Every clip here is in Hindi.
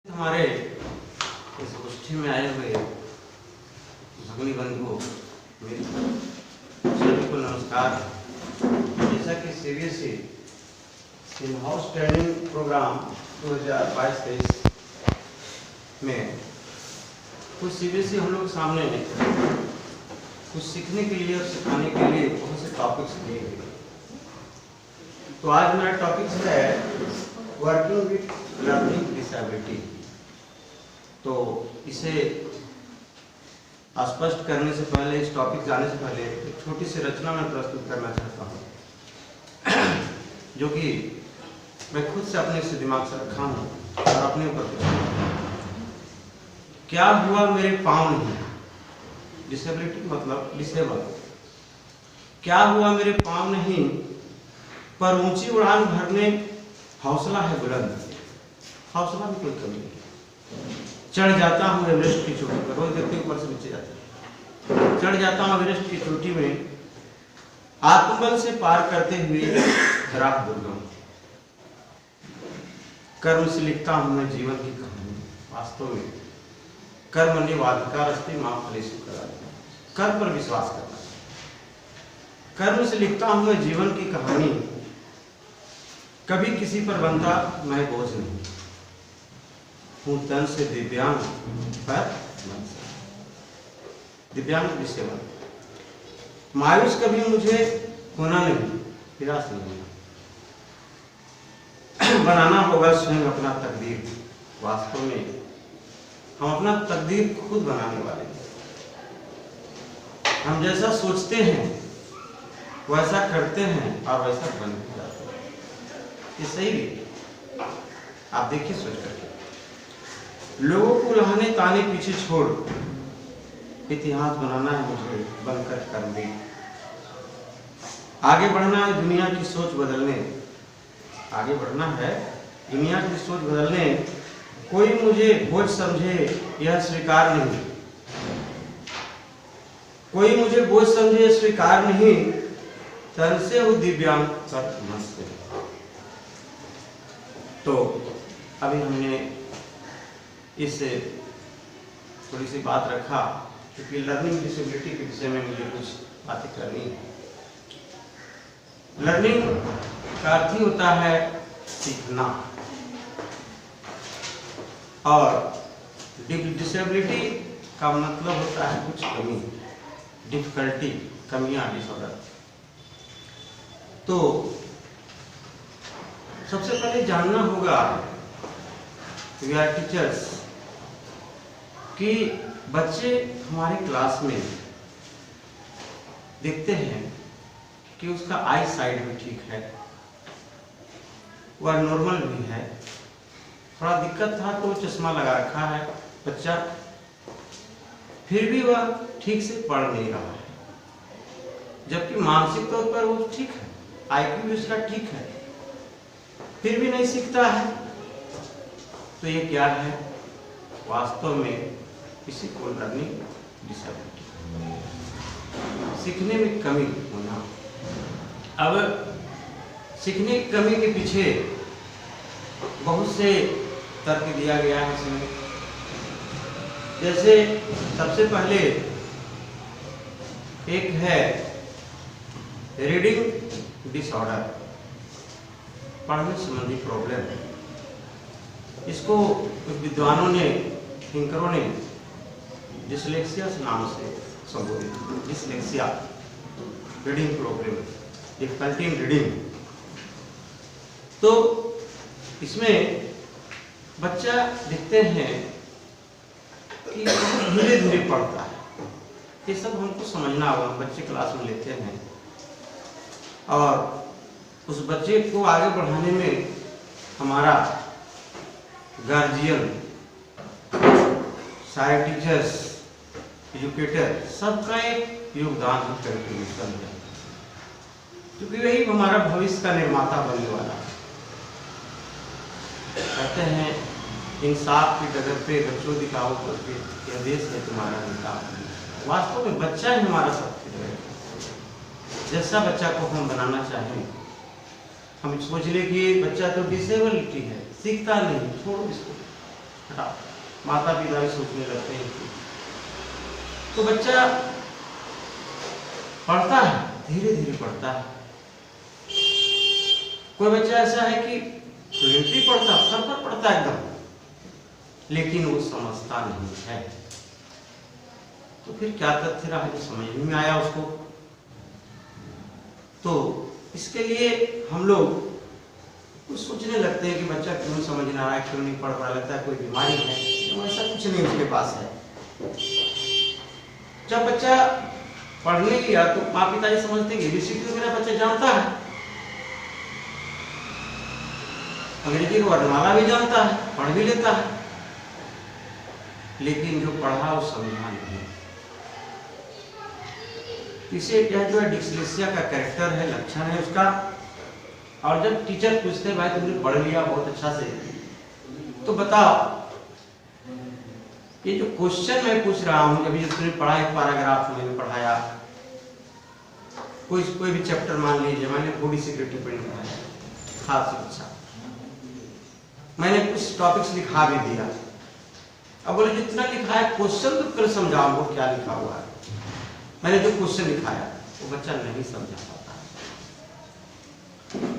हमारे इस गोष्ठी में आए हुए भगनी बंधुओं मेरे सभी को नमस्कार। जैसा कि CBSE in house training programme 2022-23 में कुछ सीबीएसई हम लोग सामने में कुछ सीखने के लिए और सिखाने के लिए बहुत से टॉपिक्स दिए गए। तो आज मेरा टॉपिक है वर्किंग विथ लर्निंग डिसेबिलिटी। तो इसे स्पष्ट करने से पहले, इस टॉपिक जाने से पहले एक छोटी सी रचना मैं प्रस्तुत करना चाहता हूँ, जो कि मैं खुद से अपने से दिमाग से रखा हूँ और अपने ऊपर। क्या हुआ मेरे पाँव नहीं, डिसेबिलिटी मतलब डिसेबल। क्या हुआ मेरे पाँव नहीं, पर ऊंची उड़ान भरने हौसला है बुलंद। हौसला में कोई कमी नहीं। चढ़ जाता हूँ एवरेस्ट की चोटी पर, रोज देखते ऊपर से नीचे जाते। चढ़ जाता हूँ एवरेस्ट की चोटी में, आत्मबल से पार करते हुए राह दुर्गम। कर्म से लिखता हूँ मैं जीवन की कहानी। वास्तव में कर्म निवाधिकार अस्ति मां फलेषु कदाचन। कर्म पर विश्वास करना। कर्म से लिखता हूँ मैं जीवन की कहानी, कभी किसी पर बनता मैं बोझ नहीं। हूँ तन से दिव्यांग पर मन से दिव्यांग डिसेबल। मायूस कभी मुझे होना नहीं, निराश नहीं होना। बनाना होगा स्वयं अपना तकदीर। वास्तव में हम अपना तकदीर खुद बनाने वाले हैं। हम जैसा सोचते हैं वैसा करते हैं और वैसा बन जाते हैं। ये सही भी आप देखिए सोच करके। लोगों को उल्हाने ताने पीछे छोड़ इतिहास बनाना है मुझे बनकर कर्मवीर। आगे बढ़ना है दुनिया की सोच बदलने। आगे बढ़ना है दुनिया की सोच बदलने। कोई मुझे बोझ समझे यह स्वीकार नहीं। कोई मुझे बोझ समझे स्वीकार नहीं। तन से हो दिव्यांग पर मन से। तो अभी हमने इस थोड़ी सी बात रखा क्योंकि लर्निंग डिसेबिलिटी के विषय में मुझे कुछ बातें करनी है। लर्निंग का अर्थ ही होता है सीखना, और डिसेबिलिटी का मतलब होता है कुछ कमी, डिफिकल्टी, कमियां, डिसऑर्डर। तो सबसे पहले जानना होगा वी आर टीचर्स कि बच्चे हमारे क्लास में देखते हैं कि उसका आई साइड भी ठीक है, वह नॉर्मल भी है। थोड़ा दिक्कत था तो चश्मा लगा रखा है बच्चा, फिर भी वह ठीक से पढ़ नहीं रहा है, जबकि मानसिक तौर पर वो ठीक है, आईक्यू भी उसका ठीक है, फिर भी नहीं सीखता है। तो ये क्या है? वास्तव में इसी को लर्निंग डिसेबिलिटी, सीखने में कमी होना। अब सीखने की कमी के पीछे बहुत से तर्क दिया गया है इसमें। जैसे सबसे पहले एक है रीडिंग डिसऑर्डर, पढ़ने संबंधी प्रॉब्लम। इसको कुछ विद्वानों ने, थिंकरों ने डिसलेक्सिया नाम से संबोधित। Dyslexia, reading problem, difficulty in reading. तो इसमें बच्चा देखते हैं कि धीरे धीरे पढ़ता है। ये सब हमको समझना होगा। बच्चे क्लास में लेते हैं और उस बच्चे को आगे बढ़ाने में हमारा गार्जियन, सारे टीचर्स, एजुकेटर, सबका एक योगदान है, कंट्रीब्यूशन है, क्योंकि वही हमारा भविष्य का निर्माता बनने वाला है। कहते हैं इंसाफ की डगर पे बच्चों दिखाओ करके, यह देश है तुम्हारा इंसाफ। वास्तव में बच्चा ही हमारा सबसे है। जैसा बच्चा को हम बनाना चाहें, हम सोच ले कि बच्चा तो डिसेबिलिटी है, सीखता नहीं, छोड़ो इसको, हटाओ, माता पिता भी सोचने लगते हैं। तो बच्चा पढ़ता है, धीरे धीरे पढ़ता है। कोई बच्चा ऐसा है कि फ्लुएंटली पढ़ता, फट पढ़ता है एकदम, लेकिन वो समझता नहीं है। तो फिर क्या तथ्य रहा जो समझ में आया उसको? तो इसके लिए हम लोग कुछ सोचने लगते हैं कि बच्चा क्यों समझ ना रहा है, क्यों नहीं पढ़ पा, लगता है कोई बीमारी है। तो ऐसा कुछ नहीं उसके पास है। जब बच्चा पढ़ने गया तो माँ पिताजी समझते हैं एबीसीडी तो मेरा बच्चा जानता है, अंग्रेजी का वर्णमाला भी जानता है, पढ़ भी लेता है, लेकिन जो पढ़ा वो समझा नहीं। इसे यह जो है डिस्लेक्सिया का कैरेक्टर है, लक्षण है उसका। और जब टीचर पूछते हैं भाई तुमने पढ़ लिया बहुत अच्छा से, तो बताओ ये जो क्वेश्चन मैं पूछ रहा हूँ, अभी जो तुमने पढ़ा, एक पैराग्राफ मैंने पढ़ाया, कोई भी चैप्टर मान लीजिए, मैंने बॉडी सिक्योरिटी पढ़ाया, खास शिक्षा, मैंने कुछ टॉपिक्स लिखा भी दिया। अब बोले जितना लिखा है क्वेश्चन तो फिर समझाओ वो क्या लिखा हुआ है। मैंने जो क्वेश्चन लिखाया वो बच्चा नहीं समझा पाता।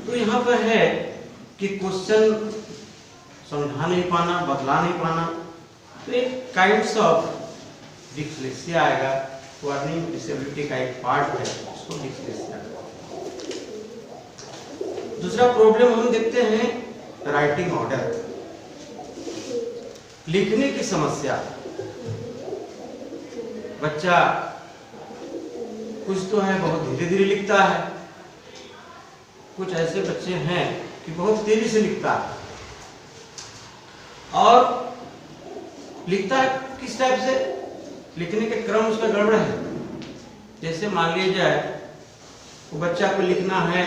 तो यहाँ पर है कि क्वेश्चन समझा नहीं पाना, बदला नहीं पाना, तो एक काइंड्स ऑफ डिस्लेक्सिया आएगा। लर्निंग डिसेबिलिटी का एक पार्ट है, उसको डिस्लेक्सिया। दूसरा प्रॉब्लम हम देखते हैं राइटिंग ऑर्डर, लिखने की समस्या। बच्चा कुछ तो है बहुत धीरे धीरे लिखता है, कुछ ऐसे बच्चे हैं कि बहुत तेजी से लिखता है। और लिखता है किस टाइप से, लिखने के क्रम उसका गड़बड़ है। जैसे मान लिया जाए वो बच्चा को लिखना है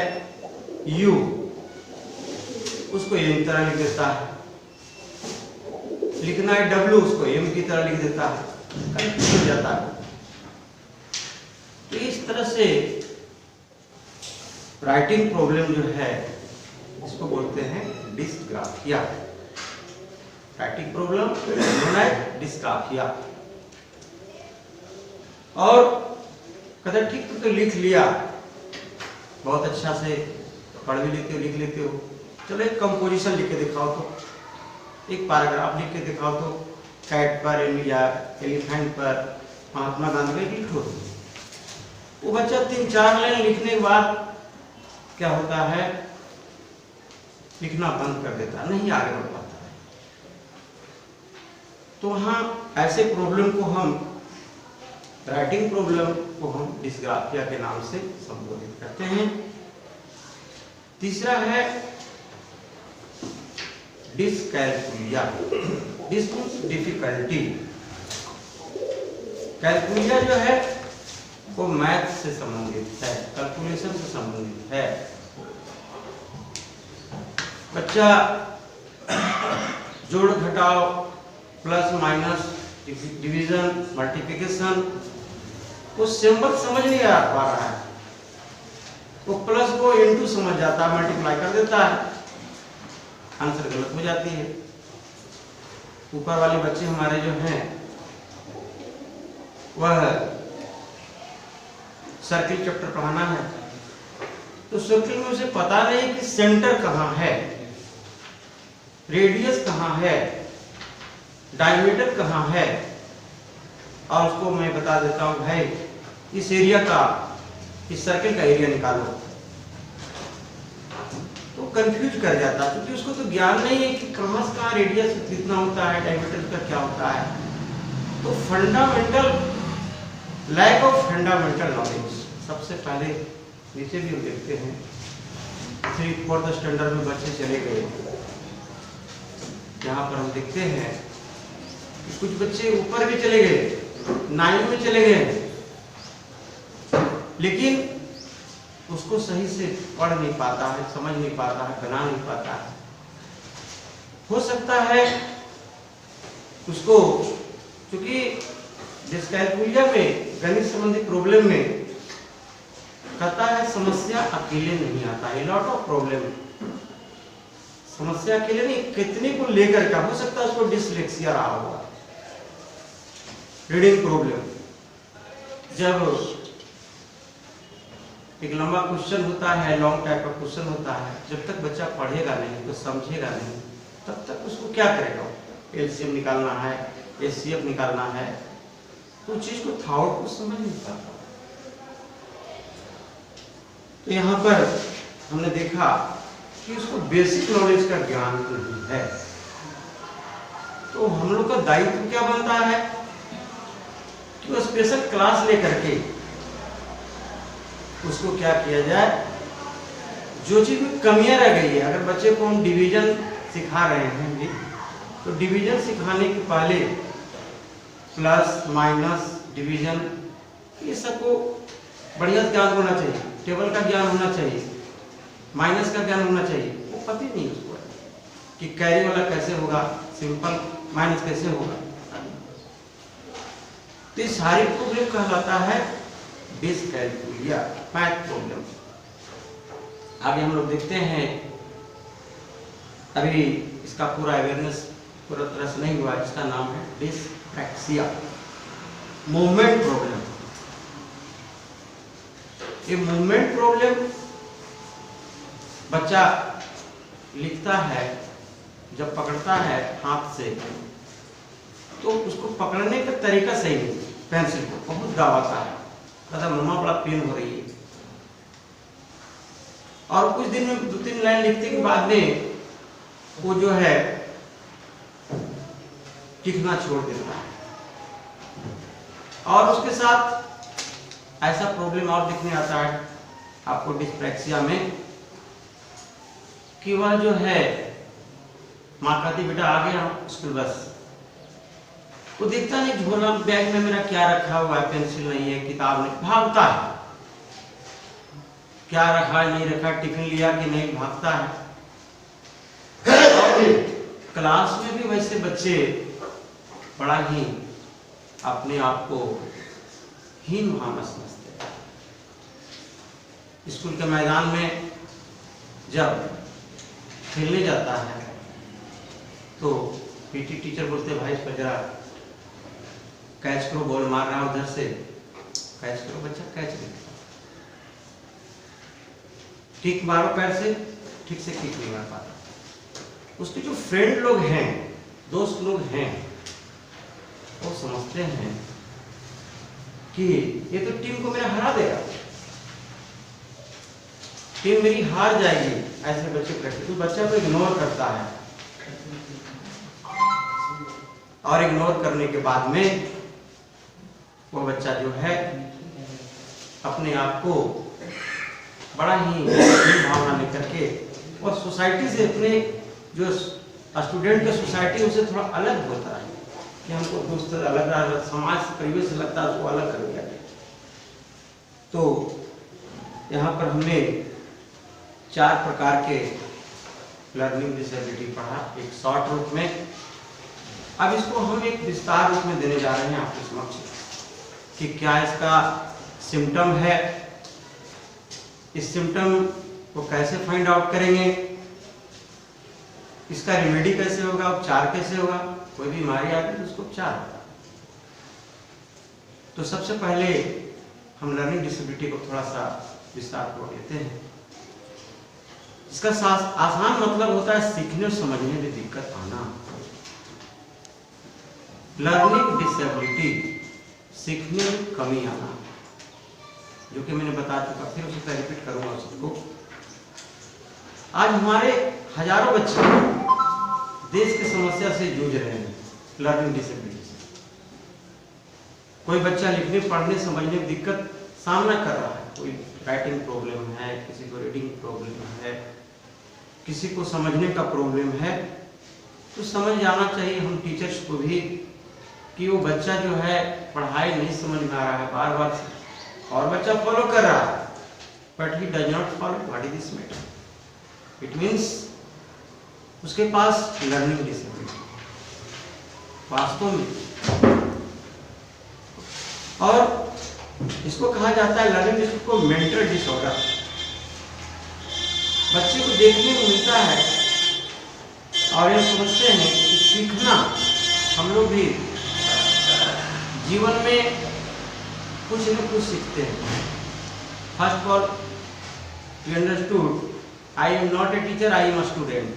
यू, उसको एम की तरह लिख देता है, लिखना है डब्ल्यू, उसको एम की तरह लिख देता है, कंफ्यूज हो जाता है। तो इस तरह से राइटिंग प्रॉब्लम जो है इसको बोलते हैं dysgraphia. Writing problem known as dysgraphia. और कहते ठीक तो लिख लिया बहुत अच्छा से, पढ़ भी लेते हो, लिख लेते हो, चलो एक कंपोजिशन लिख के दिखाओ, तो एक पैराग्राफ लिख के दिखाओ, तो कैट पर या एलिफेंट पर महात्मा गांधी का लिखो। वो बच्चा 3-4 लाइन लिखने के बाद क्या होता है, लिखना बंद कर देता, नहीं आगे बढ़ पाता है। तो वहाँ ऐसे प्रॉब्लम को हम, राइटिंग प्रॉब्लम को हम डिस्ग्राफिया के नाम से संबोधित करते हैं। तीसरा है dyscalculia. Dys means difficulty. Calculia जो है वो मैथ से संबंधित है, कैलकुलेशन से संबंधित है। बच्चा जोड़ घटाव, प्लस माइनस, डिवीजन, मल्टीप्लिकेशन, वो सिंबल समझ नहीं आ पा रहा है, वो प्लस को इनटू समझ जाता है, मल्टीप्लाई कर देता है, आंसर गलत हो जाती है। ऊपर वाले बच्चे हमारे जो हैं वह सर्किल चैप्टर पढ़ाना है, तो सर्किल में उसे पता नहीं कि सेंटर कहाँ है, रेडियस कहाँ है, डायमीटर कहाँ है, और उसको मैं बता देता हूँ भाई इस एरिया का, इस सर्किल का एरिया निकालो, तो कंफ्यूज कर जाता है, क्योंकि उसको तो ज्ञान नहीं है कि कहाँ से कहाँ रेडियस कितना होता है, डायमीटर का क्या होता है। तो fundamental, lack of fundamental knowledge. सबसे पहले नीचे भी हम देखते हैं 3-4 स्टैंडर्ड में बच्चे चले गए, यहाँ पर हम देखते हैं कि कुछ बच्चे ऊपर भी चले गए, 9 में चले गए, लेकिन उसको सही से पढ़ नहीं पाता है, समझ नहीं पाता है, बना नहीं पाता है। हो सकता है उसको, क्योंकि डिस्कैलकुलिया में, गणित संबंधी प्रॉब्लम में कहता है समस्या अकेले नहीं आता है, लॉट ऑफ प्रॉब्लम समस्या के लिए नहीं, कितने को लेकर क्या हो सकता है उसको डिसलेक्सिया रहा होगा, रीडिंग प्रॉब्लम। जब एक लंबा क्वेश्चन होता है, लॉन्ग टाइप का क्वेश्चन होता है, जब तक बच्चा पढ़ेगा नहीं तो समझेगा नहीं, तब तक उसको क्या करेगा, एलसीएम निकालना है, एचसीएफ निकालना है, तो चीज को थॉट को समझ नहीं पाता। तो यहाँ पर हमने देखा कि उसको बेसिक नॉलेज का ज्ञान नहीं है, तो हम लोग का दायित्व क्या बनता है कि वो स्पेशल क्लास लेकर के उसको क्या किया जाए, जो चीज में कमियां रह गई है। अगर बच्चे को हम डिवीजन सिखा रहे हैं जी, तो डिवीजन सिखाने के पहले प्लस माइनस डिवीजन ये सबको बढ़िया ज्ञान होना चाहिए, टेबल का ज्ञान होना चाहिए, माइनस का ज्ञान होना चाहिए। वो पता ही नहीं उसको कि कैरी वाला कैसे होगा, सिंपल माइनस कैसे होगा। तो ये सारी प्रॉब्लम कहलाता है डिसकैलकुलिया, मैथ प्रॉब्लम। आगे हम लोग देखते हैं, अभी इसका पूरा अवेयरनेस पूरा तरह से नहीं हुआ, इसका नाम है डिसप्रैक्सिया, मूवमेंट प्रॉब्लम। ये मूवमेंट प्रॉब्लम बच्चा लिखता है, जब पकड़ता है हाथ से तो उसको पकड़ने का तरीका सही नहीं, पेंसिल को बहुत दबाता है, कहता मम्मा बड़ा पेन हो रही है। और कुछ दिन में 2-3 लाइन लिखने के बाद में वो जो है लिखना छोड़ देता है। और उसके साथ ऐसा प्रॉब्लम और दिखने आता है आपको डिसप्रैक्सिया में कि वह जो है, माँ कहती बेटा आ गया स्कूल बस, वो देखता नहीं झोला बैग में मेरा क्या रखा हुआ है, पेंसिल नहीं है, किताब नहीं, भागता है, क्या रखा है नहीं रखा, टिफिन लिया कि नहीं, भागता है। क्लास में भी वैसे बच्चे बड़ा ही अपने आप को हीन भावना समझते हैं। स्कूल के मैदान में जब खेलने जाता है तो पीटी टीचर बोलते भाई इसको जरा कैच करो, बॉल मार रहा उधर से कैच करो, बच्चा कैच नहीं करता, किक मारो पैर से, ठीक से किक नहीं मार पाता। उसके जो फ्रेंड लोग हैं, दोस्त लोग हैं, वो समझते हैं कि ये तो टीम को मेरा हरा देगा, टीम मेरी हार जाएगी, ऐसे बच्चे करते, तो बच्चा को इग्नोर करता है। और इग्नोर करने के बाद में वो बच्चा जो है अपने आप को बड़ा ही भावना लेकर के और सोसाइटी से, अपने जो स्टूडेंट का सोसाइटी उससे थोड़ा अलग होता है कि हमको दोस्त अलग रहा, समाज परिवेश से लगता है उसको अलग कर दिया गया। तो यहाँ पर हमने 4 प्रकार के लर्निंग डिसेबिलिटी पढ़ा एक शॉर्ट रूप में। अब इसको हम एक विस्तार रूप में देने जा रहे हैं आपके समक्ष कि क्या इसका सिम्टम है, इस सिम्टम को कैसे फाइंड आउट करेंगे, इसका रेमेडी कैसे होगा, उपचार कैसे होगा। कोई भी बीमारी आती है उसको उपचार होगा। तो सबसे पहले हम लर्निंग डिसेबिलिटी को थोड़ा सा विस्तार को लेते हैं। इसका आसान मतलब होता है सीखने और समझने में दिक्कत आना। लर्निंग डिसेबिलिटी, सीखने में कमी आना, जो कि मैंने बता चुका, फिर उसे रिपीट करूंगा सबको। आज हमारे हजारों बच्चे देश की समस्या से जूझ रहे हैं, लर्निंग डिसेबिलिटी से। कोई बच्चा लिखने पढ़ने समझने में दिक्कत सामना कर रहा है, कोई राइटिंग प्रॉब्लम है, किसी को रीडिंग प्रॉब्लम है, किसी को समझने का प्रॉब्लम है। तो समझ जाना चाहिए हम टीचर्स को भी कि वो बच्चा जो है पढ़ाई नहीं समझ में आ रहा है बार बार से, और बच्चा फॉलो कर रहा है but he does not follow what is this matter. It means उसके पास लर्निंग डिसेबिलिटी वास्तव में। और इसको कहा जाता है लर्निंग डिसेबिलिटी को मेंटल डिसऑर्डर। बच्चे को देखने को मिलता है और ये समझते हैं कि सीखना, हम लोग भी जीवन में कुछ न कुछ सीखते हैं। First of all we understood I am not a teacher, I am a student.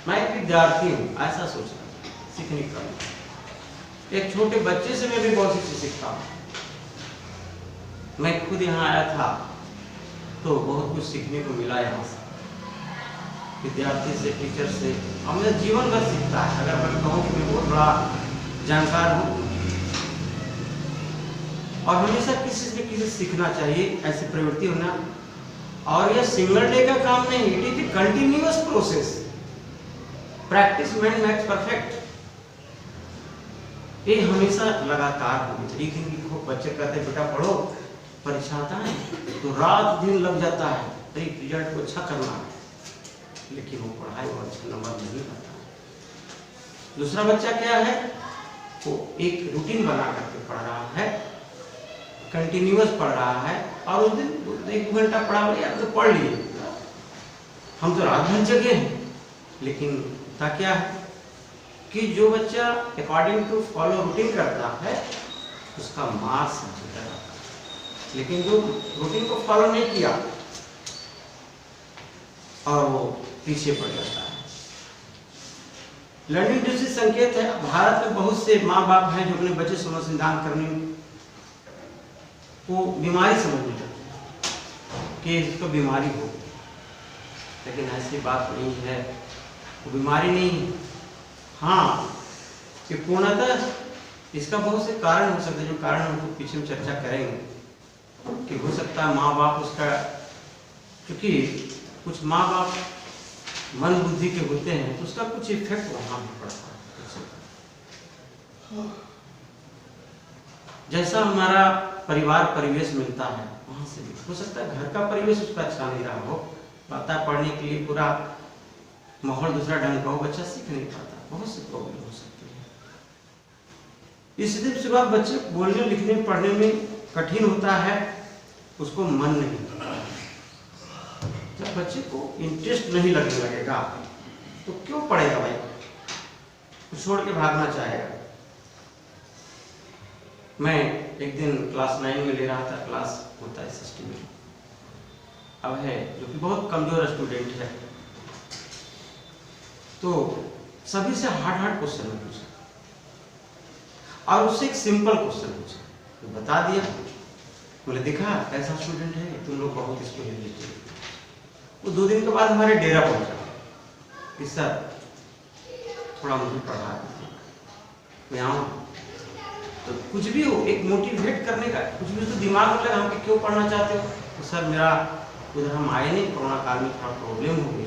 मैं एक विद्यार्थी हूँ, ऐसा सोचना सीखने का। एक छोटे बच्चे से मैं भी बहुत सी चीज सीखता हूँ। मैं खुद यहाँ आया था तो बहुत कुछ सीखने को मिला यहाँ से, विद्यार्थी से, टीचर से। हमने जीवन भर सीखता है। अगर मैं कहूँ कि मैं बहुत बड़ा जानकार हूँ, और हमेशा किसी से किसी सीखना चाहिए, ऐसी प्रवृत्ति होना। और यह सिंगल डे का काम नहीं, it is a continuous process. Practice makes perfect. ये हमेशा लगातार होगी। एक दिन को बच्चे कहते हैं बेटा पढ़ो, परीक्षा आता है तो रात दिन लग जाता है, रिजल्ट को अच्छा करना है, लेकिन वो पढ़ाई और अच्छा नंबर नहीं पाता। दूसरा बच्चा क्या है, वो एक रूटीन बना करके पढ़ रहा है, कंटिन्यूअस पढ़ रहा है, और उस दिन 1 घंटा पढ़ा या तो पढ़ लिए। हम तो रात भर जगे हैं, लेकिन था क्या है कि जो बच्चा अकॉर्डिंग टू फॉलो रूटीन करता है उसका मार्क्स अच्छा रहता है, लेकिन जो रूटीन को फॉलो नहीं किया और वो पीछे पड़ जाता है। लर्निंग डिसीज संकेत है। भारत में बहुत से माँ बाप हैं जो अपने बच्चे से अनुसंधान करने को बीमारी समझने लगते कि इसको बीमारी हो, लेकिन ऐसी बात नहीं है, वो बीमारी नहीं है। हाँ, कि पूर्णतः इसका बहुत से कारण हो सकते हैं, जो कारण हम लोग पीछे में चर्चा करेंगे। कि हो सकता है माँ बाप उसका, क्योंकि कुछ माँ बाप मन बुद्धि के होते हैं तो उसका कुछ इफेक्ट वहां भी पड़ता है। जैसा हमारा परिवार परिवेश मिलता है वहां से भी हो सकता है घर का परिवेश उसका अच्छा नहीं रहा हो, पाता पढ़ने के लिए पूरा माहौल दूसरा ढंग का हो, बच्चा सीख नहीं पाता, बहुत सी प्रॉब्लम हो सकती है। इसलिए शुरुआत बच्चे बोलने लिखने पढ़ने में कठिन होता है, उसको मन नहीं लगता। जब बच्चे को इंटरेस्ट नहीं लगने लगेगा तो क्यों पढ़ेगा भाई, छोड़ के भागना चाहेगा। मैं एक दिन क्लास 9 में ले रहा था, क्लास होता है SST में, अब है जो कि बहुत कमजोर स्टूडेंट है, तो सभी से हार्ड क्वेश्चन पूछा और उससे एक सिंपल क्वेश्चन पूछा, तो बता दिया। बोले देखा कैसा स्टूडेंट है, तुम लोग बहुत इसको ले लीजिए। वो 2 दिन के बाद हमारे डेरा पहुंचा कि सर थोड़ा मुझे पढ़ा दीजिए, मैं आऊँ। तो कुछ भी हो, एक मोटिवेट करने का कुछ भी तो दिमाग में लगा हम कि क्यों पढ़ना चाहते हो, तो सर मेरा उधर हम आए नहीं, कोरोना काल में थोड़ा प्रॉब्लम हो गई,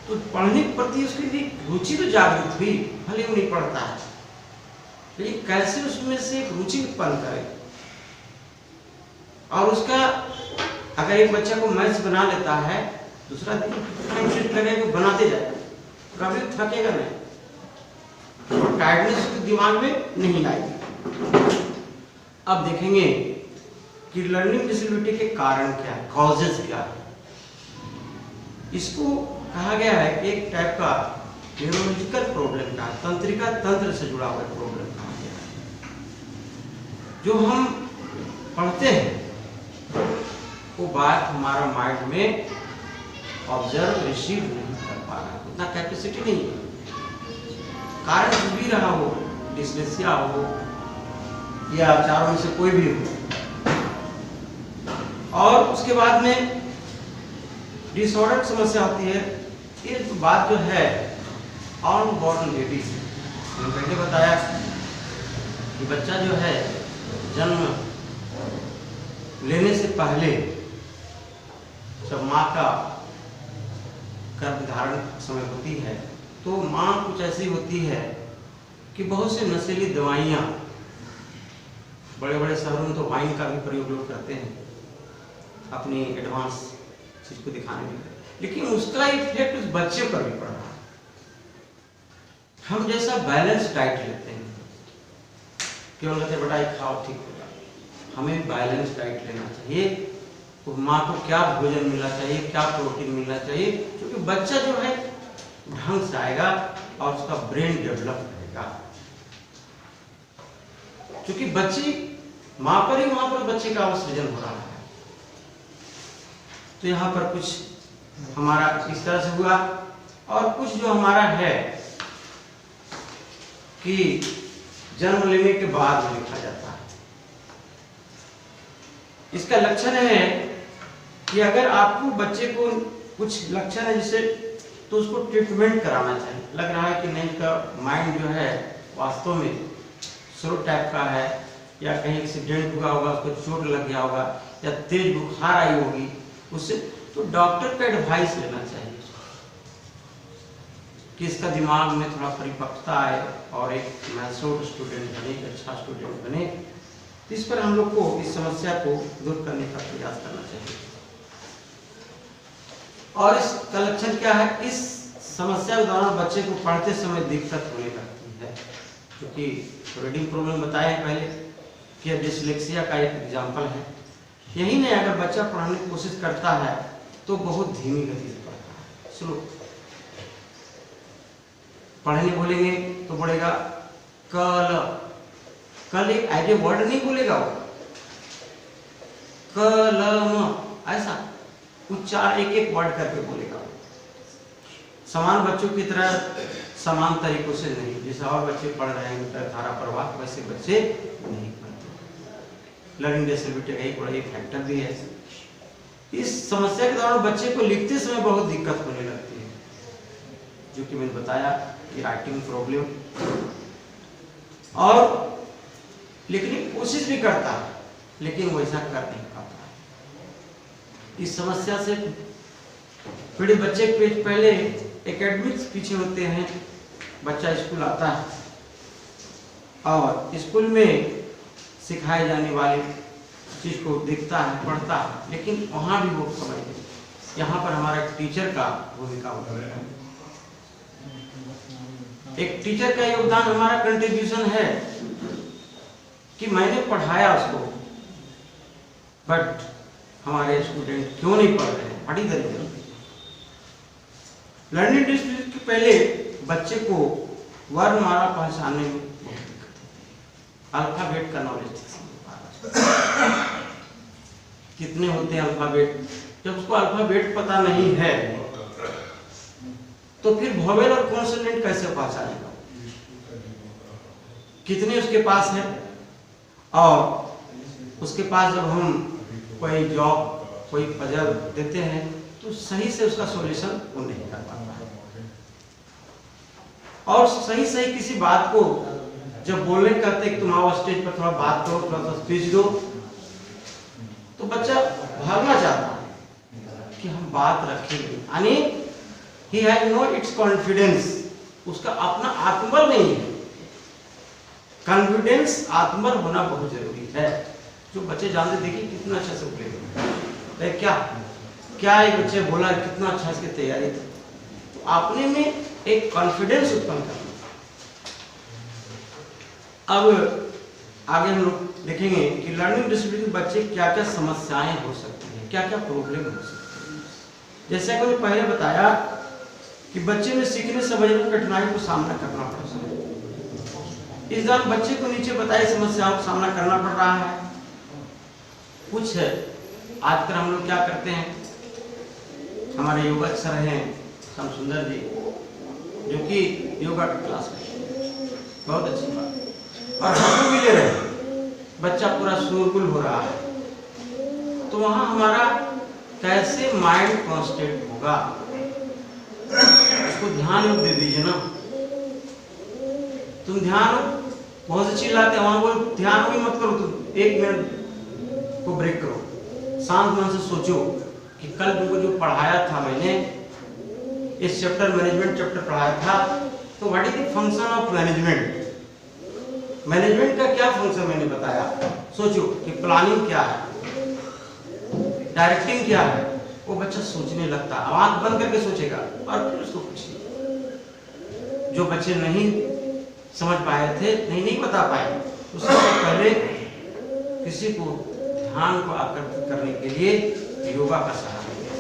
तो पढ़ने के प्रति उसकी भी रुचि तो जागृत हुई, भले वो नहीं पढ़ता है, लेकिन कैसे उसमें से एक रुचि उत्पन्न करे। और उसका अगर एक बच्चा को मैथ्स बना लेता है, दूसरा दिन इंटरेस्ट लगेगा, बनाते जाएगा, कभी थकेगा नहीं, और टायर्डनेस उसके दिमाग में नहीं आएगी। अब देखेंगे कि लर्निंग डिसेबिलिटी के कारण क्या है, कॉजेस क्या है। इसको कहा गया है कि एक टाइप का न्यूरोलॉजिकल प्रॉब्लम का, तंत्रिका तंत्र से जुड़ा हुआ प्रॉब्लम कहा गया है। जो हम पढ़ते हैं वो बात हमारा माइंड में ऑब्जर्व रिसीव नहीं कर पा रहा, उतना कैपेसिटी नहीं है। कारण कुछ भी रहा हो, डिस्लेक्सिया हो या चारों में से कोई भी हो, और उसके बाद में डिसऑर्डर समस्या होती है। ये बात जो है अनबॉर्न बेबी, मैंने पहले बताया कि बच्चा जो है जन्म लेने से पहले जब माँ का गर्भधारण समय होती है तो माँ कुछ ऐसी होती है कि बहुत से नशीली दवाइयाँ, बड़े बड़े शहरों में तो वाइन का भी प्रयोग लोग करते हैं अपनी एडवांस चीज को दिखाने के लिए, लेकिन उसका इफेक्ट उस बच्चे पर भी पड़ रहा है। हम जैसा बैलेंस डाइट लेते हैं, क्यों कहते हैं बेटा ये खाओ ठीक होगा, हमें बैलेंस डाइट लेना चाहिए। तो माँ को क्या भोजन मिलना चाहिए, क्या प्रोटीन मिलना चाहिए, क्योंकि बच्चा जो है ढंग से आएगा और उसका ब्रेन डेवलप रहेगा। क्योंकि बच्ची मां पर ही वहां पर बच्चे का सृजन हो रहा है। तो यहाँ पर कुछ हमारा इस तरह से हुआ, और कुछ जो हमारा है कि जन्म लेने के बाद में लिखा जाता है। इसका लक्षण है कि अगर आपको बच्चे को कुछ लक्षण है जिससे, तो उसको ट्रीटमेंट कराना चाहिए। लग रहा है कि नहीं, का माइंड जो है वास्तव में स्लो टाइप का है, या कहीं एक्सीडेंट हुआ होगा, उसको चोट लग गया होगा, या तेज बुखार आई होगी उससे, तो डॉक्टर का एडवाइस लेना चाहिए कि इसका दिमाग में थोड़ा परिपक्वता आए और एक मैच्योर स्टूडेंट बने, एक अच्छा स्टूडेंट बने। इस पर हम लोग को इस समस्या को दूर करने का प्रयास करना चाहिए। और इसका लक्षण क्या है? इस समस्या के दौरान बच्चे को पढ़ते समय दिक्कत होने लगती है, क्योंकि रीडिंग प्रॉब्लम बताए हैं पहले कि डिसलेक्सिया का एक एग्जाम्पल है। यही नहीं, अगर बच्चा पढ़ने की कोशिश करता है तो बहुत धीमी गति से पढ़ता है, स्लो। पढ़ने बोलेंगे तो बोलेगा कल एज ए वर्ड नहीं बोलेगा वो, कलम, ऐसा उच्चार एक एक वर्ड करके बोलेगा। समान बच्चों की तरह समान तरीकों से नहीं, जैसे और बच्चे पढ़ रहे हैं धारा प्रवाह, वैसे बच्चे नहीं पढ़ते। लर्निंग डिसेबिलिटी का एक बड़ा फैक्टर भी है। इस समस्या के दौरान बच्चे को लिखते समय बहुत दिक्कत होने लगती है, जो कि मैंने बताया कि राइटिंग प्रॉब्लम, और लिखने की कोशिश भी करता है लेकिन वैसा कर नहीं पाता। इस समस्या से पीड़ित बच्चे के पहले एकेडमिक्स पीछे होते हैं। बच्चा स्कूल आता है और स्कूल में सिखाए जाने वाली चीज को देखता है, पढ़ता है, लेकिन वहां भी वो समझ नहीं। यहाँ पर हमारा टीचर का भूमिका होता है। एक टीचर का योगदान, हमारा कंट्रीब्यूशन है कि मैंने पढ़ाया उसको, बट हमारे स्टूडेंट क्यों नहीं पढ़ रहे हैं, बड़ी दरिद्र। लर्निंग डिसेबिलिटी के पहले बच्चे को वर्णमाला पहचानने में बहुत दिक्कत है। अल्फाबेट का नॉलेज कितने होते हैं अल्फाबेट, जब उसको अल्फाबेट पता नहीं है तो फिर वोवेल और कॉन्सोनेंट कैसे पहचानेगा? कितने उसके पास है, और उसके पास जब हम कोई जॉब, कोई पजल देते हैं तो सही से उसका सॉल्यूशन वो नहीं कर पाता है। और सही सही किसी बात को जब बोलने कहते हैं कि तुम आओ स्टेज पर थोड़ा बात करो, थोड़ा सा स्पीच दो, तो बच्चा भागना चाहता है कि हम बात रखेंगे, यानी he has no its confidence, उसका अपना आत्मबल नहीं है। कॉन्फिडेंस, आत्मबल होना बहुत जरूरी है। जो बच्चे जानते, देखिए कितना अच्छा से बोलेगा, क्या एक बच्चे बोला, कितना अच्छा इसकी तैयारी थी। तो अपने में एक कॉन्फिडेंस उत्पन्न करना। अब आगे हम लोग देखेंगे कि लर्निंग डिसेबिलिटी बच्चे क्या क्या समस्याएं हो सकती हैं, क्या क्या प्रॉब्लम हो सकती है। जैसे कि मैंने पहले बताया कि बच्चे में सीखने समझने में कठिनाई को सामना करना पड़ता है। इस दौरान बच्चे को नीचे बताई समस्याओं का सामना करना पड़ रहा है। कुछ आजकल हम लोग क्या करते हैं, हमारे योगा सर हैं श्याम सुंदर जी, जो कि योगा की क्लास में बहुत अच्छी बात, और हम भी ले रहे हैं, बच्चा पूरा शोरगुल हो रहा है। तो वहां हमारा कैसे माइंड कॉन्स्टेंट होगा, उसको ध्यान दे दीजिए ना। तुम ध्यान बहुत से चिल्लाते हैं, वहां बोल ध्यान भी मत करो, तुम 1 मिनट को ब्रेक करो, शांत मन से सोचो कि कल तुमको जो पढ़ाया था मैंने, इस चैप्टर मैनेजमेंट चैप्टर पढ़ाया था, तो what is the function of management, management का क्या फंक्शन मैंने बताया। सोचो कि प्लानिंग क्या है, डायरेक्टिंग क्या है। वो बच्चा सोचने लगता है, आंख बंद करके सोचेगा, और फिर उसको पूछिए। जो बच्चे नहीं समझ पाए थे, नहीं बता पाए, उससे पहले किसी को ध्यान को आकर्षित करने के लिए योगा का सहारा लिया,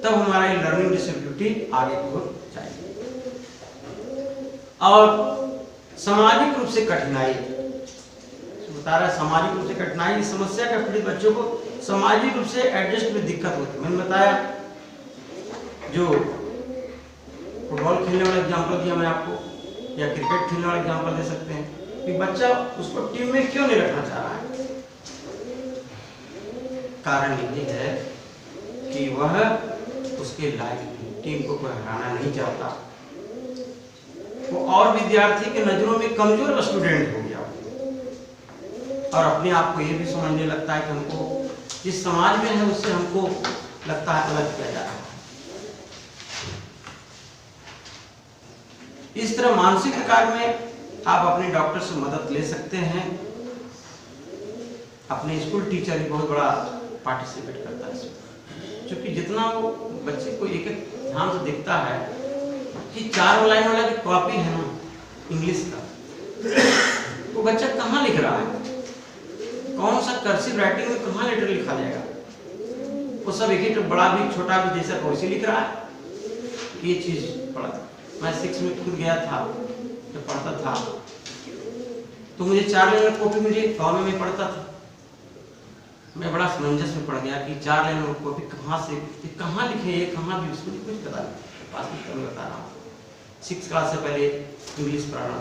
तब हमारा लर्निंग डिसेबिलिटी एक्टिविटी आगे की ओर जाएगी। और सामाजिक रूप से कठिनाई बता रहा है, सामाजिक रूप से कठिनाई, समस्या के पीड़ित बच्चों को सामाजिक रूप से एडजस्ट में दिक्कत होती है। मैंने बताया जो फुटबॉल खेलने वाला एग्जाम्पल दिया मैं आपको, या क्रिकेट खेलने वाला एग्जाम्पल दे सकते हैं कि बच्चा उसको टीम में क्यों नहीं रखना चाह रहा है। कारण ये है कि वह उसके लायक टीम को कोई हराना नहीं चाहता, वो और विद्यार्थी के नजरों में कमजोर स्टूडेंट हो गया और अपने आप को ये भी समझने लगता है कि हमको जिस समाज में है उससे हमको लगता है अलग किया जा रहा है। इस तरह मानसिक प्रकार में आप अपने डॉक्टर से मदद ले सकते हैं। अपने स्कूल टीचर भी बहुत बड़ा पार्टिसिपेट करता है, क्योंकि जितना वो बच्चे को एक एक ध्यान से देखता है कि 4 लाइन वाला जो कॉपी है ना इंग्लिश का, वो बच्चा कहाँ लिख रहा है, कौन सा कर्सिव राइटिंग में कहाँ लेटर लिखा जाएगा, वो सब एक एक बड़ा भी छोटा भी जैसा वैसे लिख रहा है। ये चीज पढ़ा था मैं 6 में खुद गया था, जब पढ़ता था तो मुझे 4 लाइन कॉपी मुझे गाँव में पढ़ता था, मैं बड़ा समंजस में पड़ गया कि 4 लाइन कॉपी कहाँ से कहाँ लिखे, ये कहाँ भी उसको कुछ पता नहीं। वास्तविकता में बता रहा हूँ 6 क्लास से पहले इंग्लिश पढ़ाना,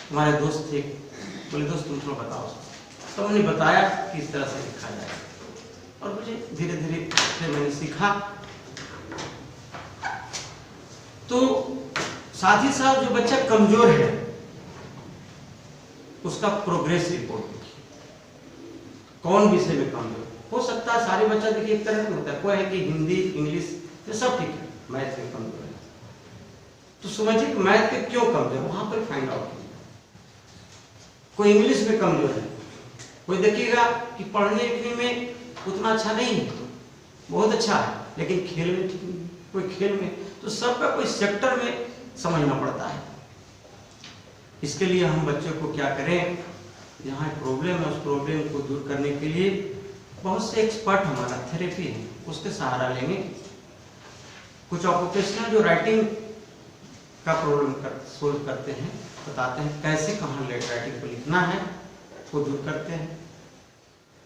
हमारे दोस्त थे, बोले दोस्त तुम थोड़ा बताओ, तो मैंने बताया कि इस तरह से लिखा जाए और मुझे धीरे धीरे फिर मैंने सीखा। तो साथ ही साथ जो बच्चा कमजोर है उसका प्रोग्रेस रिपोर्ट, कौन विषय में कमजोर हो सकता है। सारे बच्चा देखिए एक तरह का होता है, कोई है कि हिंदी इंग्लिश ये सब ठीक है, मैथ में कमजोर है, तो समझिए कि मैथ में क्यों कमजोर, वहां पर फाइंड आउट कीजिए। कोई इंग्लिश में कमजोर है, कोई देखिएगा कि पढ़ने लिखने में उतना अच्छा नहीं है, बहुत अच्छा है लेकिन खेल में ठीक नहीं, कोई खेल में, तो सबका कोई सेक्टर में समझना पड़ता है। इसके लिए हम बच्चों को क्या करें, जहाँ प्रॉब्लम है उस प्रॉब्लम को दूर करने के लिए बहुत से एक्सपर्ट हमारा थेरेपी है, उसके सहारा लेंगे। कुछ ऑक्यूपेशनल जो राइटिंग का प्रॉब्लम सोल्व करते हैं, बताते हैं कैसे कहाँ राइटिंग को लिखना है, वो दूर करते हैं।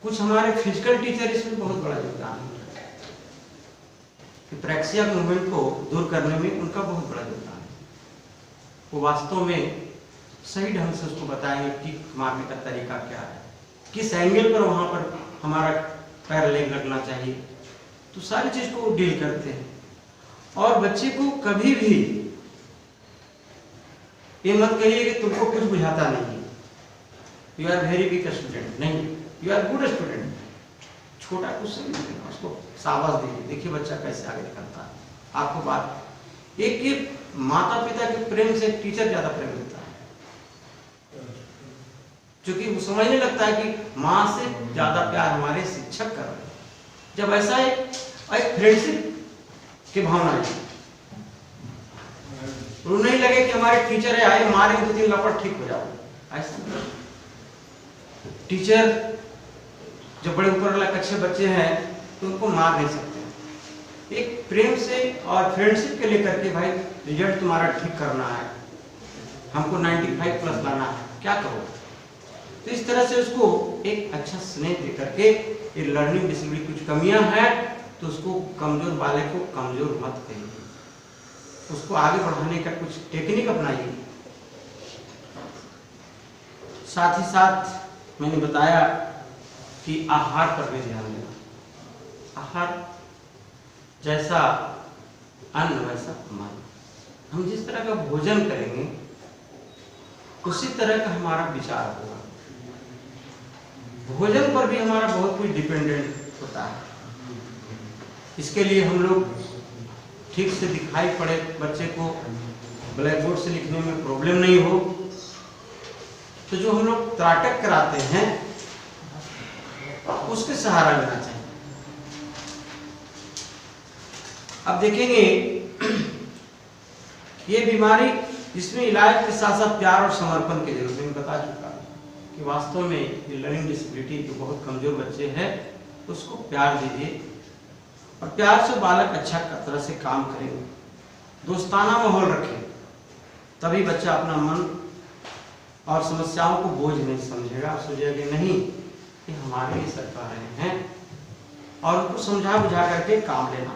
कुछ हमारे फिजिकल टीचर इसमें बहुत बड़ा योगदान है, प्रेक्सिया मूवमेंट को दूर करने में उनका बहुत बड़ा योगदान है। वो वास्तव में सही ढंग से उसको बताएंगे कि मारने का तरीका क्या है, किस एंगल पर वहां पर हमारा पैर लेग लगना चाहिए, तो सारी चीज को डील करते हैं। और बच्चे को कभी भी ये मत कहिए कि तुमको कुछ बुझाता नहीं है, you are very weak student, नहीं, यू आर गुड स्टूडेंट। छोटा कुछ नहीं, उसको शाबाश दीजिए, देखिए बच्चा कैसे आगे निकलता है। आपको बात एक माता पिता के प्रेम से टीचर ज्यादा प्रेम देता है, क्योंकि वो समझने लगता है कि माँ से ज्यादा प्यार हमारे शिक्षक कर रहे हैं। जब ऐसा एक फ्रेंडशिप की भावना है, वो नहीं लगे कि हमारे टीचर है आए मारे तो 3 लपट ठीक हो जाओ, ऐसा टीचर जो बड़े ऊपर वाला कच्चे बच्चे हैं तो उनको मार नहीं सकते। एक प्रेम से और फ्रेंडशिप के लेकर के भाई रिजल्ट तुम्हारा ठीक करना है, हमको 95 प्लस लाना है, क्या करो। तो इस तरह से उसको एक अच्छा स्नेह दे करके, ये लर्निंग डिसेबिलिटी कुछ कमियां हैं तो उसको कमजोर वाले को कमजोर मत करिए, उसको आगे बढ़ाने का कुछ टेक्निक अपनाइए। साथ ही साथ मैंने बताया कि आहार पर भी ध्यान देना। आहार जैसा अन्न वैसा मन, हम जिस तरह का भोजन करेंगे उसी तरह का हमारा विचार होगा। भोजन पर भी हमारा बहुत कुछ डिपेंडेंट होता है। इसके लिए हम लोग ठीक से दिखाई पड़े बच्चे को, ब्लैक बोर्ड से लिखने में प्रॉब्लम नहीं हो, तो जो हम लोग त्राटक कराते हैं उसके सहारा लेना चाहिए। अब देखेंगे ये बीमारी जिसमें इलाज के साथ साथ प्यार और समर्पण की जरूरत है। मैं बता चुका कि वास्तव में ये लर्निंग डिसेबिलिटी जो बहुत कमजोर बच्चे हैं उसको प्यार दीजिए, और प्यार से बालक अच्छा तरह से काम करेंगे, दोस्ताना माहौल रखें, तभी बच्चा अपना मन और समस्याओं को बोझ नहीं समझेगा, सोचेगा नहीं कि हमारे लिए सर कर रहे हैं, और उनको समझा बुझा करके काम लेना।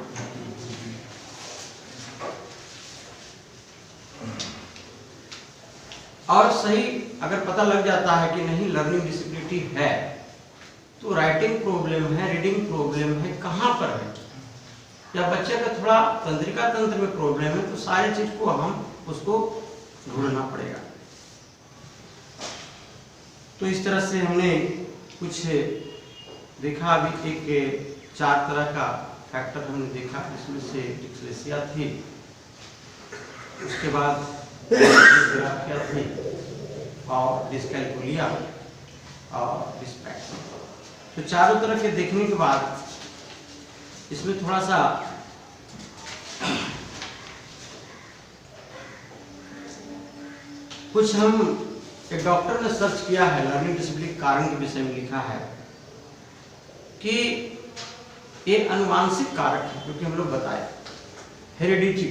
और सही अगर पता लग जाता है कि नहीं लर्निंग डिसेबिलिटी है, तो राइटिंग प्रॉब्लम है, रीडिंग प्रॉब्लम है, कहाँ पर है, या बच्चे का थोड़ा तंत्रिका तंत्र में प्रॉब्लम है, तो सारी चीज को हम उसको ढूंढना पड़ेगा। तो इस तरह से हमने कुछ देखा। अभी एक 4 तरह का फैक्टर हमने देखा, इसमें से डिस्लेक्सिया थी, उसके बाद डिस्ग्राफिया थी, और डिस्कैल्कुलिया और डिस्पैक्सिया। तो चारों तरह के देखने के बाद इसमें थोड़ा सा कुछ हम एक डॉक्टर ने सर्च किया है, लर्निंग डिसेबिलिटी कारण के विषय में लिखा है कि ये अनुवांशिक कारक है, जो कि हम लोग बताए, हेरिडिटी,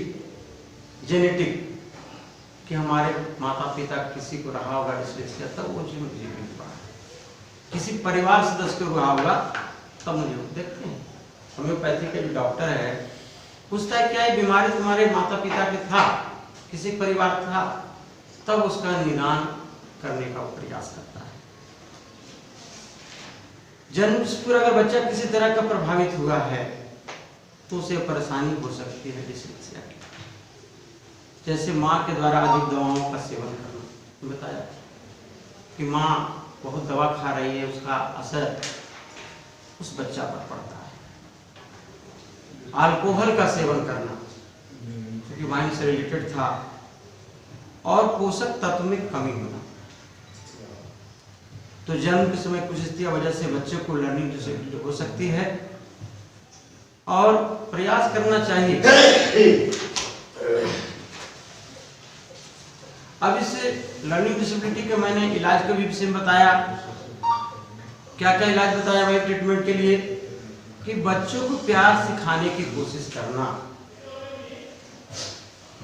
जेनेटिक, कि हमारे माता पिता किसी को रहा होगा डिस्लेक्सिया, तब वो जीवन जी नहीं पाए, किसी परिवार सदस्य को रहा होगा तब मुझे देखते हैं। होम्योपैथी का जो डॉक्टर है पूछता है क्या ये बीमारी तुम्हारे माता पिता के था, किसी परिवार था, तब उसका निदान करने का प्रयास करता है। जन्म से पूरा अगर बच्चा किसी तरह का प्रभावित हुआ है तो उसे परेशानी हो सकती है डिस्लेक्सिया की। जैसे माँ के द्वारा अधिक दवाओं का सेवन करना, बताया कि माँ बहुत दवा खा रही है, उसका असर उस बच्चा पर पड़ता है। अल्कोहल का सेवन करना, क्योंकि वाइन से रिलेटेड था, और पोषक तत्व में कमी होना। तो जन्म के समय कुछ स्थिति वजह से बच्चे को लर्निंग डिसेबिलिटी हो सकती है, और प्रयास करना चाहिए। अब इस लर्निंग डिसेबिलिटी के मैंने इलाज के भी विषय में बताया। क्या क्या इलाज बताया भाई ट्रीटमेंट के लिए, कि बच्चों को प्यार सिखाने की कोशिश करना,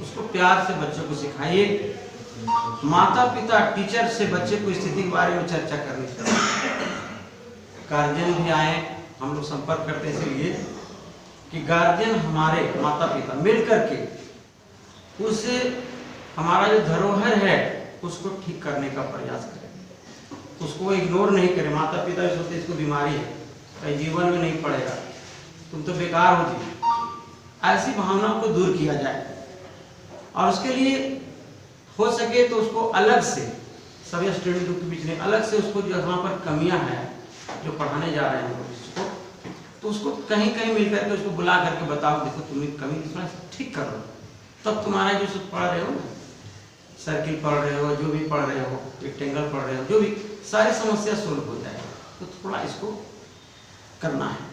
उसको प्यार से बच्चों को सिखाइए। माता पिता टीचर से बच्चे को स्थिति के बारे में चर्चा करनी चाहिए। गार्जियन भी आए, हम लोग संपर्क करते हैं इसलिए कि गार्जियन हमारे माता पिता मिल करके उसे हमारा जो धरोहर है उसको ठीक करने का प्रयास करें, उसको इग्नोर नहीं करें। माता पिता सोचते इसको बीमारी है, कहीं जीवन में नहीं पड़ेगा, तुम तो बेकार हो जी, ऐसी भावनाओं को दूर किया जाए। और उसके लिए हो सके तो उसको अलग से सभी स्टूडेंट के बीच में अलग से उसको जहाँ पर कमियां हैं जो पढ़ाने जा रहे हैं उसको, तो उसको कहीं कहीं मिल करके उसको बुला करके बताओ, देखो तुम्हें कमी थोड़ा ठीक कर लो, तब तुम्हारा जो पढ़ रहे हो ना, सर्किल पढ़ रहे हो, जो भी पढ़ रहे हो, रेक्टेंगल पढ़ रहे हो, जो भी सारी समस्या सोल्व हो जाए। तो थोड़ा इसको करना है।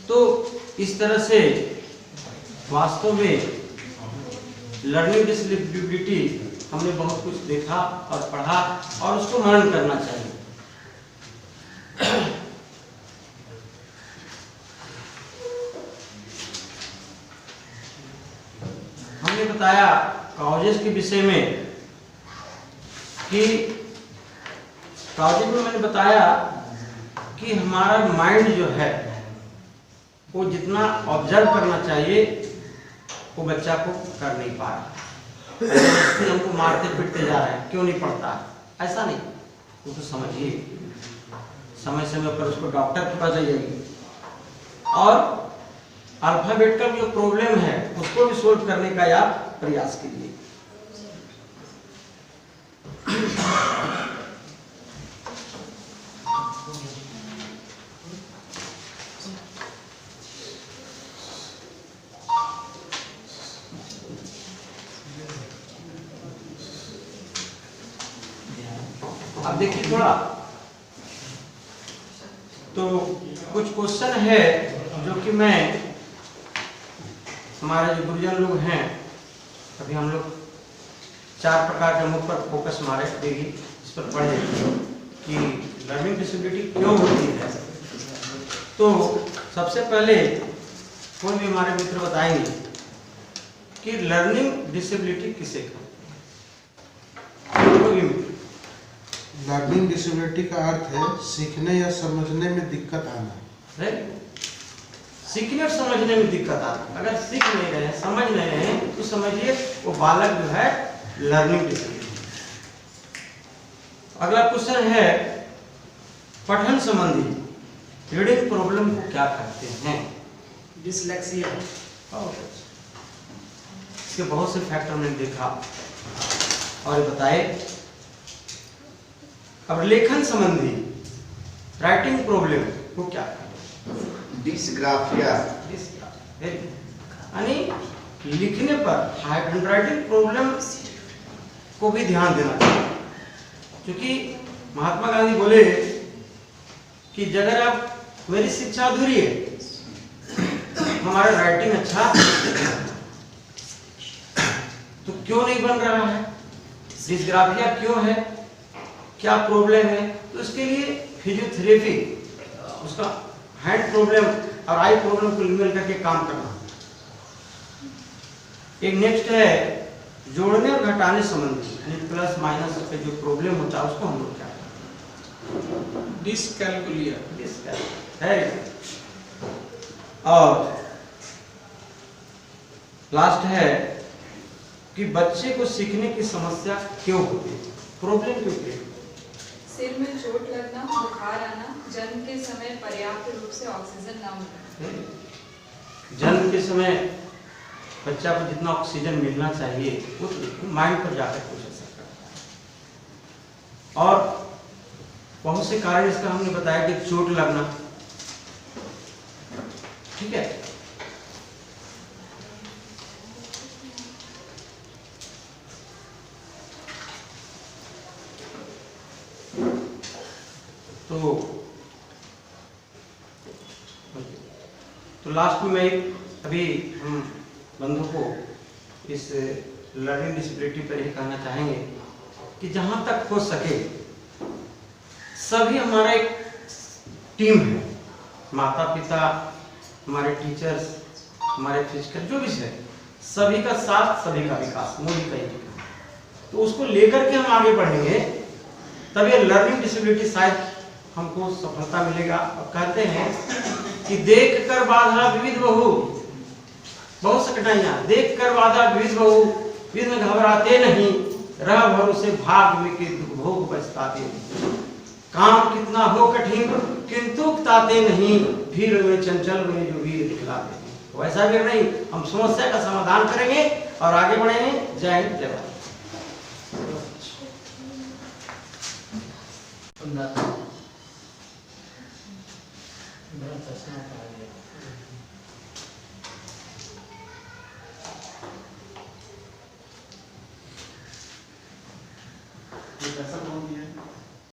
तो इस तरह से वास्तव में लर्निंग डिसेबिलिटी हमने बहुत कुछ देखा और पढ़ा, और उसको मनन करना चाहिए। हमने बताया कॉजेज के विषय में कि कॉजेज में मैंने बताया कि हमारा माइंड जो है वो जितना ऑब्जर्व करना चाहिए वो बच्चा को कर नहीं पा रहा। हमको मारते पीटते जा रहे हैं, क्यों नहीं पढ़ता, ऐसा नहीं, उसको समझिए, समय समय पर उसको डॉक्टर के पास जाइए, और अल्फाबेट का जो प्रॉब्लम है उसको भी सोल्व करने का आप प्रयास कीजिए। अब देखिए थोड़ा तो कुछ क्वेश्चन है जो कि मैं हमारे जो गुरुजन लोग हैं, अभी हम लोग 4 प्रकार के मुख पर फोकस मारे देगी, इस पर पढ़े कि लर्निंग डिसेबिलिटी क्यों होती है। तो सबसे पहले कोई भी हमारे मित्र बताएंगे कि लर्निंग डिसेबिलिटी किसे कहते हैं। लर्निंग डिसेबिलिटी का अर्थ है सीखने या समझने में दिक्कत आना। सीखने और समझने में दिक्कत आना। अगर सीख नहीं रहे हैं, समझ नहीं रहे हैं, तो समझिए वो बालक जो है लर्निंग डिसेबिलिटी। अगला क्वेश्चन है पठन संबंधी रीडिंग प्रॉब्लम को क्या कहते हैं। डिसलेक्सिया। इसके बहुत से फैक्टर मैंने देखा और बताए। अब लेखन संबंधी राइटिंग प्रॉब्लम को क्या कहते हैं। डिसग्राफिया। यानी लिखने पर हैंडराइटिंग प्रॉब्लम को भी ध्यान देना चाहिए, क्योंकि महात्मा गांधी बोले कि अगर आप मेरी शिक्षा अधूरी है, हमारा राइटिंग अच्छा तो क्यों नहीं बन रहा है, डिसग्राफिया क्यों है, क्या प्रॉब्लम है, तो उसके लिए फिजियोथेरेपी, उसका हैंड प्रॉब्लम और आई प्रॉब्लम को मिल करके काम करना। एक नेक्स्ट है जोड़ने और घटाने संबंधी प्लस माइनस पे जो प्रॉब्लम होता है उसको हम लोग क्या डिसकैलकुलिया है। और लास्ट है कि बच्चे को सीखने की समस्या क्यों होती है, प्रॉब्लम क्यों होती है। सिर में चोट लगना, बुखार आना, जन्म के समय पर्याप्त रूप से ऑक्सीजन न मिलना। जन्म के समय बच्चा को जितना ऑक्सीजन मिलना चाहिए वो माइंड पर जाकर कुछ असर करता है। और बहुत से कारण इसका हमने बताया कि चोट लगना, ठीक है। तो लास्ट में मैं अभी हम बंधु को इस लर्निंग डिसेबिलिटी पर यह कहना चाहेंगे कि जहां तक हो सके सभी हमारा एक टीम है, माता पिता, हमारे टीचर्स, हमारे फिजिकल जो भी है, सभी का साथ, सभी का विकास, मोदी का ही। तो उसको लेकर के हम आगे बढ़ेंगे तब ये लर्निंग डिसेबिलिटी शायद हमको सफलता मिलेगा। और कहते हैं कि देख कर बाधा विविध बहु, बहुत से कठिनाइयां, देख कर बाधा विविध बहु, विघ्न घबराते नहीं, रह भरोसे भाग में के दुख भोग पछताते नहीं। काम कितना हो कठिन किंतु ताते नहीं, भीड़ में चंचल में जो वीर दिखलाते नहीं। वैसा वीर नहीं, हम समस्या का समाधान करेंगे और आगे बढ़ेंगे। जय हिंद, जय भारत।